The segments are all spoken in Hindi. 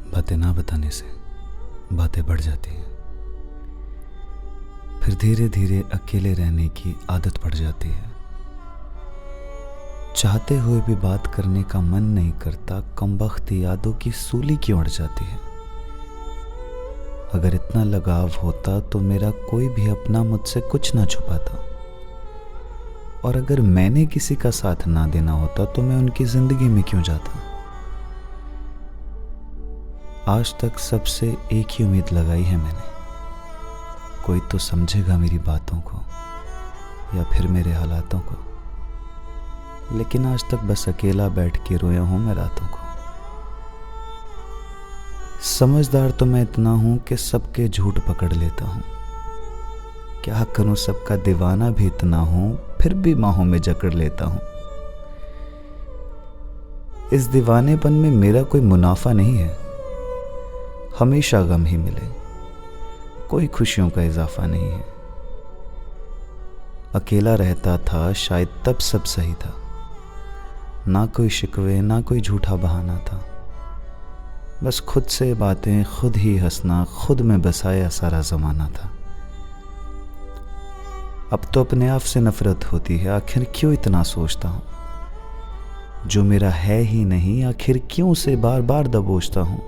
बातें ना बताने से बातें बढ़ जाती हैं, फिर धीरे धीरे अकेले रहने की आदत पड़ जाती है। चाहते हुए भी बात करने का मन नहीं करता, कमबख्त यादों की सूली क्यों अड़ जाती है। अगर इतना लगाव होता तो मेरा कोई भी अपना मुझसे कुछ ना छुपाता, और अगर मैंने किसी का साथ ना देना होता तो मैं उनकी जिंदगी में क्यों जाता। आज तक सबसे एक ही उम्मीद लगाई है मैंने, कोई तो समझेगा मेरी बातों को या फिर मेरे हालातों को, लेकिन आज तक बस अकेला बैठ के रोया हूं मैं रातों को। समझदार तो मैं इतना हूं कि सबके झूठ पकड़ लेता हूं, क्या करूं सबका दीवाना भी इतना हूं, फिर भी बाहों में जकड़ लेता हूं। इस दीवानेपन में मेरा कोई मुनाफा नहीं है, हमेशा गम ही मिले, कोई खुशियों का इजाफा नहीं है। अकेला रहता था शायद तब सब सही था, ना कोई शिकवे ना कोई झूठा बहाना था, बस खुद से बातें खुद ही हंसना, खुद में बसाया सारा जमाना था। अब तो अपने आप से नफरत होती है, आखिर क्यों इतना सोचता हूं, जो मेरा है ही नहीं आखिर क्यों से बार बार दबोचता हूं।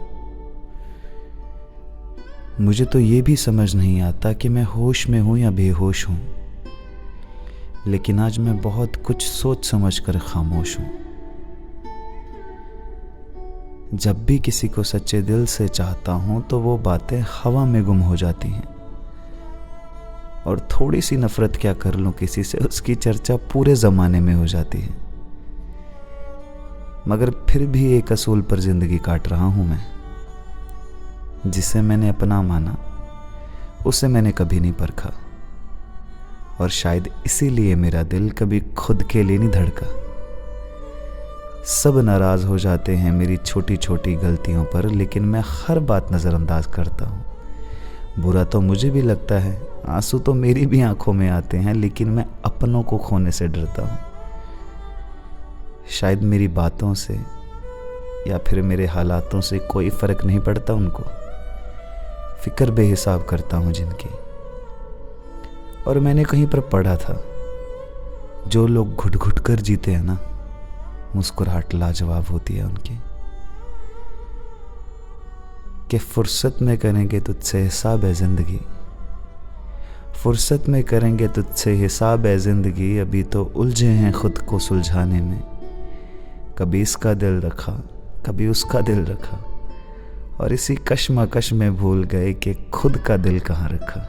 मुझे तो ये भी समझ नहीं आता कि मैं होश में हूं या बेहोश हूं, लेकिन आज मैं बहुत कुछ सोच समझ कर खामोश हूं। जब भी किसी को सच्चे दिल से चाहता हूं तो वो बातें हवा में गुम हो जाती हैं, और थोड़ी सी नफरत क्या कर लूं किसी से, उसकी चर्चा पूरे जमाने में हो जाती है। मगर फिर भी एक असूल पर जिंदगी काट रहा हूं मैं, जिसे मैंने अपना माना उसे मैंने कभी नहीं परखा, और शायद इसीलिए मेरा दिल कभी खुद के लिए नहीं धड़का। सब नाराज हो जाते हैं मेरी छोटी छोटी गलतियों पर, लेकिन मैं हर बात नजरअंदाज करता हूं। बुरा तो मुझे भी लगता है, आंसू तो मेरी भी आंखों में आते हैं, लेकिन मैं अपनों को खोने से डरता हूं। शायद मेरी बातों से या फिर मेरे हालातों से कोई फर्क नहीं पड़ता उनको, फिक्र बेहिसाब करता हूं जिनकी। और मैंने कहीं पर पढ़ा था, जो लोग घुट घुट कर जीते हैं ना, मुस्कुराहट लाजवाब होती है उनकी। कि फुर्सत में करेंगे तुझसे हिसाब है जिंदगी, फुर्सत में करेंगे तुझसे हिसाब है जिंदगी, अभी तो उलझे हैं खुद को सुलझाने में। कभी इसका दिल रखा कभी उसका दिल रखा, और इसी कश्मकश में भूल गए कि खुद का दिल कहाँ रखा।